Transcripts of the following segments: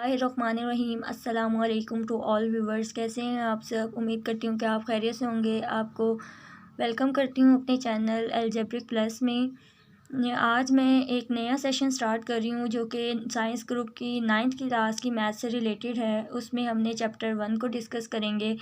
बिस्मिल्लाहिर्रहमानिर्रहीम। अस्सलाम वालेकुम टू ऑल व्यूवर्स। कैसे हैं आप सब? उम्मीद करती हूँ कि आप खैरियत से होंगे। आपको वेलकम करती हूँ अपने चैनल अलजेब्रिक प्लस में। आज मैं एक नया सेशन स्टार्ट कर रही हूँ जो कि साइंस ग्रुप की 9th क्लास की मैथ से रिलेटेड है। उसमें हमने चैप्टर 1 को डिस्कस करेंगे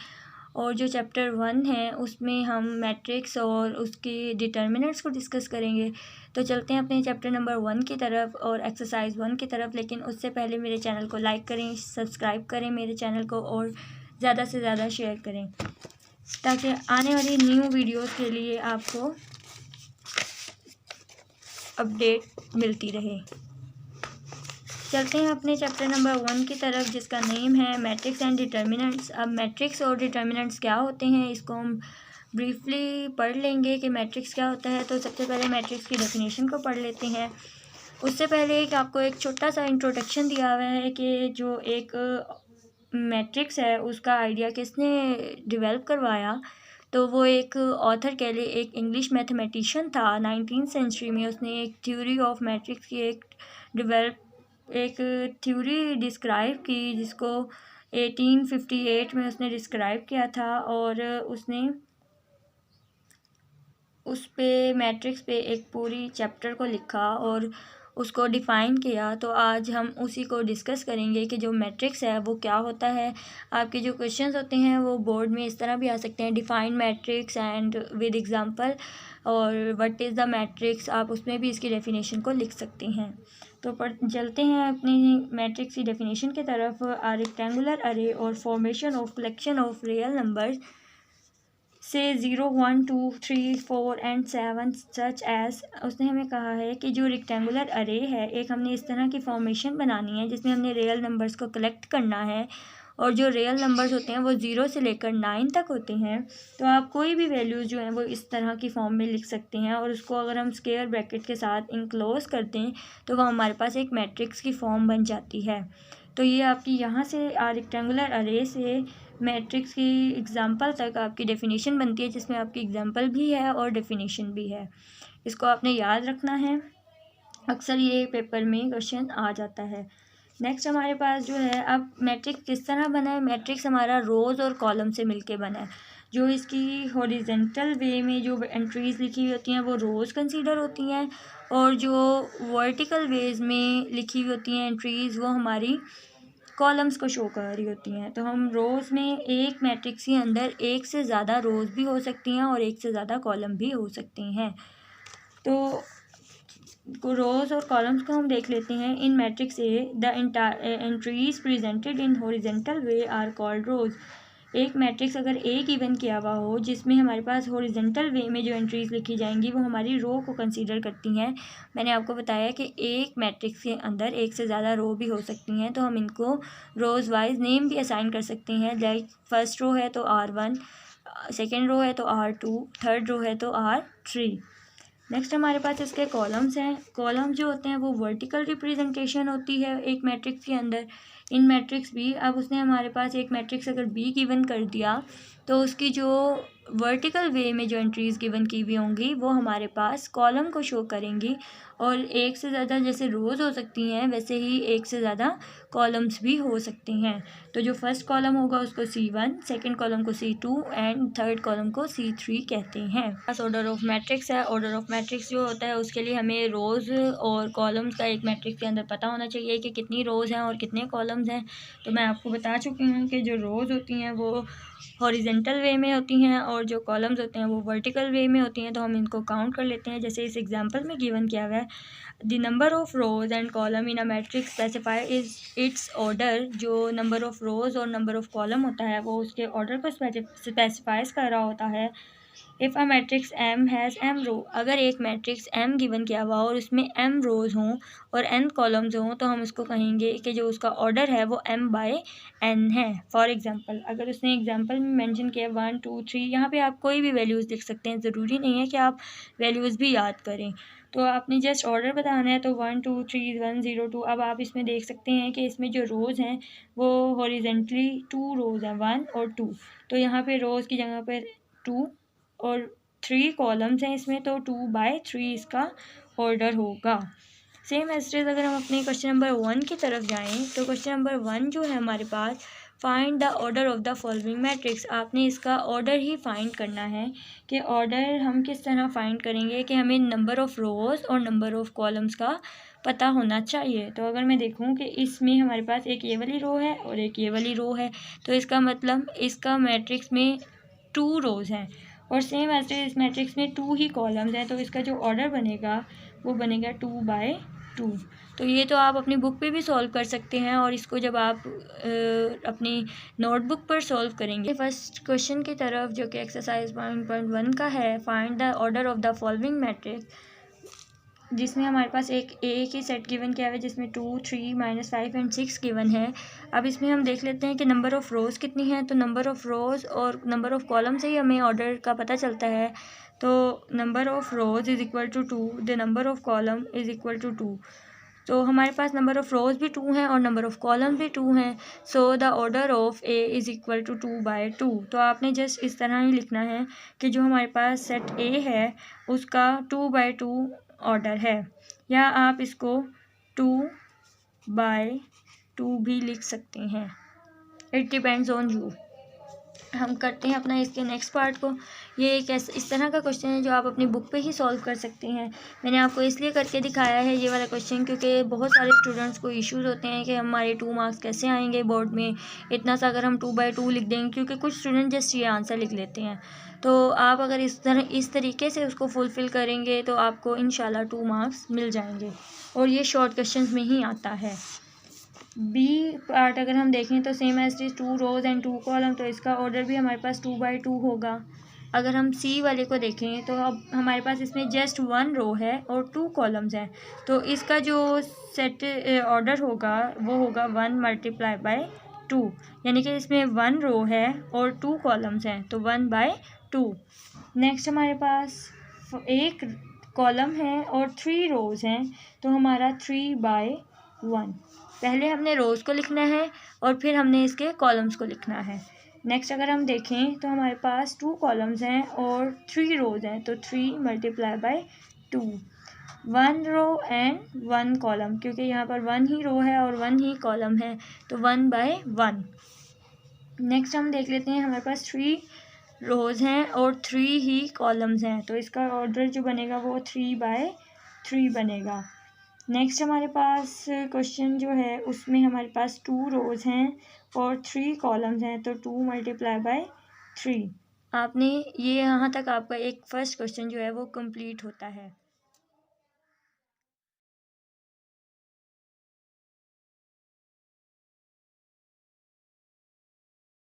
और जो चैप्टर 1 है उसमें हम मैट्रिक्स और उसके डिटर्मिनेंट्स को डिस्कस करेंगे। तो चलते हैं अपने चैप्टर नंबर 1 की तरफ और एक्सरसाइज 1 की तरफ। लेकिन उससे पहले मेरे चैनल को लाइक करें, सब्सक्राइब करें मेरे चैनल को और ज़्यादा से ज़्यादा शेयर करें ताकि आने वाली न्यू वीडियोस के लिए आपको अपडेट मिलती रहे। चलते हैं अपने चैप्टर नंबर 1 की तरफ जिसका नेम है मैट्रिक्स एंड डिटर्मिनेंट्स। अब मैट्रिक्स और डिटर्मिनेंट्स क्या होते हैं इसको हम ब्रीफली पढ़ लेंगे कि मैट्रिक्स क्या होता है। तो सबसे पहले मैट्रिक्स की डेफिनेशन को पढ़ लेते हैं। उससे पहले आपको एक छोटा सा इंट्रोडक्शन दिया हुआ है कि जो एक मैट्रिक्स है उसका आइडिया किसने डेवलप करवाया। तो वो एक ऑथर कैले एक इंग्लिश मैथमेटिशियन था 19th सेंचुरी में। उसने एक थ्योरी ऑफ मैट्रिक्स की एक थ्योरी डिस्क्राइब की जिसको 1858 में उसने डिस्क्राइब किया था और उसने उस पे मैट्रिक्स पे एक पूरी चैप्टर को लिखा और उसको डिफ़ाइन किया। तो आज हम उसी को डिस्कस करेंगे कि जो मैट्रिक्स है वो क्या होता है। आपके जो क्वेश्चंस होते हैं वो बोर्ड में इस तरह भी आ सकते हैं, define matrix and with example, और व्हाट इज़ द मैट्रिक्स, आप उसमें भी इसकी डेफिनेशन को लिख सकते हैं। तो चलते हैं अपनी मैट्रिक्स की डेफिनेशन की तरफ। आ रेक्टेंगुलर अरे और formation of collection of real numbers से 0 1 2 3 4 एंड 7 सच एज। उसने हमें कहा है कि जो रेक्टेंगुलर अरे है, एक हमने इस तरह की फॉर्मेशन बनानी है जिसमें हमने रियल नंबर्स को कलेक्ट करना है और जो रियल नंबर्स होते हैं वो 0 से लेकर 9 तक होते हैं। तो आप कोई भी वैल्यूज़ जो हैं वो इस तरह की फॉर्म में लिख सकते हैं और उसको अगर हम स्क्वायर ब्रैकेट के साथ इनक्लोज करते हैं तो वो हमारे पास एक मैट्रिक्स की फॉर्म बन जाती है। तो ये आपकी यहाँ से रेक्टेंगुलर अरे से मैट्रिक्स की एग्जांपल तक आपकी डेफिनेशन बनती है जिसमें आपकी एग्जांपल भी है और डेफिनेशन भी है। इसको आपने याद रखना है, अक्सर ये पेपर में क्वेश्चन आ जाता है। नेक्स्ट हमारे पास जो है, अब मैट्रिक्स किस तरह बना है। मैट्रिक्स हमारा रोज़ और कॉलम से मिलके बना है। जो इसकी हॉरिजेंटल वे में जो एंट्रीज़ लिखी हुई होती हैं वो रोज़ कंसीडर होती हैं और जो वर्टिकल वेज में लिखी हुई होती हैं एंट्रीज़ वो हमारी कॉलम्स को शो कर रही होती हैं। तो हम रोज़ में एक मैट्रिक्स के अंदर एक से ज़्यादा रोज़ भी हो सकती हैं और एक से ज़्यादा कॉलम भी हो सकती हैं। तो रोज़ और कॉलम्स को हम देख लेते हैं। In matrix a the entries presented in horizontal way are called rows. एक मैट्रिक्स अगर ए गिवन किया हुआ हो जिसमें हमारे पास हॉरिजेंटल वे में जो एंट्रीज लिखी जाएंगी वो हमारी रो को कंसीडर करती हैं। मैंने आपको बताया कि एक मैट्रिक्स के अंदर एक से ज़्यादा रो भी हो सकती हैं, तो हम इनको रोज़ वाइज नेम भी असाइन कर सकते हैं। लाइक फर्स्ट रो है तो R1, सेकेंड रो है तो R2, थर्ड रो है तो R3। नेक्स्ट हमारे पास इसके कॉलम्स हैं। कॉलम जो होते हैं वो वर्टिकल रिप्रेजेंटेशन होती है एक मैट्रिक्स के अंदर। इन मैट्रिक्स भी, अब उसने हमारे पास एक मैट्रिक्स अगर बी गिवन कर दिया तो उसकी जो वर्टिकल वे में जो एंट्रीज गिवन की हुई होंगी वो हमारे पास कॉलम को शो करेंगी और एक से ज़्यादा जैसे रोज़ हो सकती हैं वैसे ही एक से ज़्यादा कॉलम्स भी हो सकती हैं। तो जो फर्स्ट कॉलम होगा उसको C1, सेकंड कॉलम को C2 एंड थर्ड कॉलम को C3 कहते हैं। बस ऑर्डर ऑफ मैट्रिक्स है। ऑर्डर ऑफ मैट्रिक्स जो होता है उसके लिए हमें रोज़ और कॉलम्स का एक मैट्रिक्स के अंदर पता होना चाहिए कि कितनी रोज़ हैं और कितने कॉलम्स हैं। तो मैं आपको बता चुकी हूँ कि जो रोज़ होती हैं वो हॉरिजेंटल वे में होती हैं और जो कॉलम्स होते हैं वो वर्टिकल वे में होती हैं। तो हम इनको काउंट कर लेते हैं। जैसे इस एग्जांपल में गिवन किया हुआ है, the number of rows and column in a matrix specify is its order. जो नंबर ऑफ़ रोज़ और नंबर ऑफ़ कॉलम होता है वो उसके ऑर्डर को स्पेसिफाइज कर रहा होता है। If a matrix M has M रो, अगर एक मैट्रिक्स M गिवन किया हुआ और उसमें M रोज़ हों और N कॉलम्स हों तो हम उसको कहेंगे कि जो उसका ऑर्डर है वो M/N है। फॉर एग्जांपल, अगर उसने एग्जांपल में मेंशन किया 1 2 3, यहाँ पे आप कोई भी वैल्यूज़ लिख सकते हैं, ज़रूरी नहीं है कि आप वैल्यूज़ भी याद करें। तो आपने जस्ट ऑर्डर बताना है। तो 1 2 3 1 0 2। अब आप इसमें देख सकते हैं कि इसमें जो रोज़ हैं वो हॉरिजेंटली 2 रोज़ हैं, 1 और 2। तो यहाँ पे रोज़ की जगह पर 2 और 3 कॉलम्स हैं इसमें, तो 2/3 इसका ऑर्डर होगा। सेम एज इट इज़ अगर हम अपने क्वेश्चन नंबर 1 की तरफ जाएं तो क्वेश्चन नंबर 1 जो है हमारे पास, find the order of the following matrix. आपने इसका ऑर्डर ही फाइंड करना है कि ऑर्डर हम किस तरह फाइंड करेंगे कि हमें नंबर ऑफ़ रोज़ और नंबर ऑफ़ कॉलम्स का पता होना चाहिए। तो अगर मैं देखूं कि इसमें हमारे पास एक ये वाली रो है और एक ये वाली रो है, तो इसका मतलब इसका मैट्रिक्स में 2 रोज़ हैं और सेम ऐसे इस मैट्रिक्स में 2 ही कॉलम्स हैं, तो इसका जो ऑर्डर बनेगा वो बनेगा 2/2। तो ये तो आप अपनी बुक पे भी सॉल्व कर सकते हैं और इसको जब आप अपनी नोटबुक पर सॉल्व करेंगे। फर्स्ट क्वेश्चन की तरफ जो कि एक्सरसाइज 1.1 का है, find the order of the following matrix, जिसमें हमारे पास एक ही सेट गिवन किया हुआ है जिसमें 2, 3, -5 एंड 6 गिवन है। अब इसमें हम देख लेते हैं कि नंबर ऑफ़ रोज़ कितनी है। तो नंबर ऑफ़ रोज़ और नंबर ऑफ़ कॉलम से ही हमें ऑर्डर का पता चलता है। तो number of rows is equal to 2, the number of column is equal to 2। तो हमारे पास नंबर ऑफ़ रोज़ भी 2 हैं और नंबर ऑफ़ कॉलम भी 2 हैं। So the order of A is equal to 2/2। तो आपने जस्ट इस तरह ही लिखना है कि जो हमारे पास सेट ए है उसका 2/2 ऑर्डर है, या आप इसको 2/2 भी लिख सकते हैं। It depends on you. हम करते हैं अपना इसके नेक्स्ट पार्ट को। ये एक इस तरह का क्वेश्चन है जो आप अपनी बुक पे ही सॉल्व कर सकते हैं। मैंने आपको इसलिए करके दिखाया है ये वाला क्वेश्चन क्योंकि बहुत सारे स्टूडेंट्स को इश्यूज़ होते हैं कि हमारे 2 मार्क्स कैसे आएंगे बोर्ड में इतना सा अगर हम 2/2 लिख देंगे, क्योंकि कुछ स्टूडेंट जस्ट ये आंसर लिख लेते हैं। तो आप अगर इस तरीके से उसको फुलफ़िल करेंगे तो आपको इंशाल्लाह 2 मार्क्स मिल जाएंगे और ये शॉर्ट क्वेश्चन में ही आता है। बी पार्ट अगर हम देखें तो same as is 2 rows and 2 column, तो इसका ऑर्डर भी हमारे पास 2/2 होगा। अगर हम सी वाले को देखें तो अब हमारे पास इसमें जस्ट 1 रो है और 2 कॉलम्स हैं, तो इसका जो सेट ऑर्डर होगा वो होगा 1 × 2, यानी कि इसमें 1 रो है और 2 कॉलम्स हैं तो 1/2। नेक्स्ट हमारे पास एक कॉलम है और 3 रोज़ हैं तो हमारा 3/1। पहले हमने रोज़ को लिखना है और फिर हमने इसके कॉलम्स को लिखना है। नेक्स्ट अगर हम देखें तो हमारे पास 2 कॉलम्स हैं और 3 रोज़ हैं तो 3 × 2, 1 रो एंड 1 कॉलम, क्योंकि यहाँ पर 1 ही रो है और 1 ही कॉलम है तो 1/1। नेक्स्ट हम देख लेते हैं हमारे पास 3 रोज़ हैं और 3 ही कॉलम्स हैं, तो इसका ऑर्डर जो बनेगा वो 3/3 बनेगा। नेक्स्ट हमारे पास क्वेश्चन जो है उसमें हमारे पास 2 रोज़ हैं और 3 कॉलम्स हैं तो 2 × 3। आपने ये यहाँ तक आपका एक फर्स्ट क्वेश्चन जो है वो कंप्लीट होता है।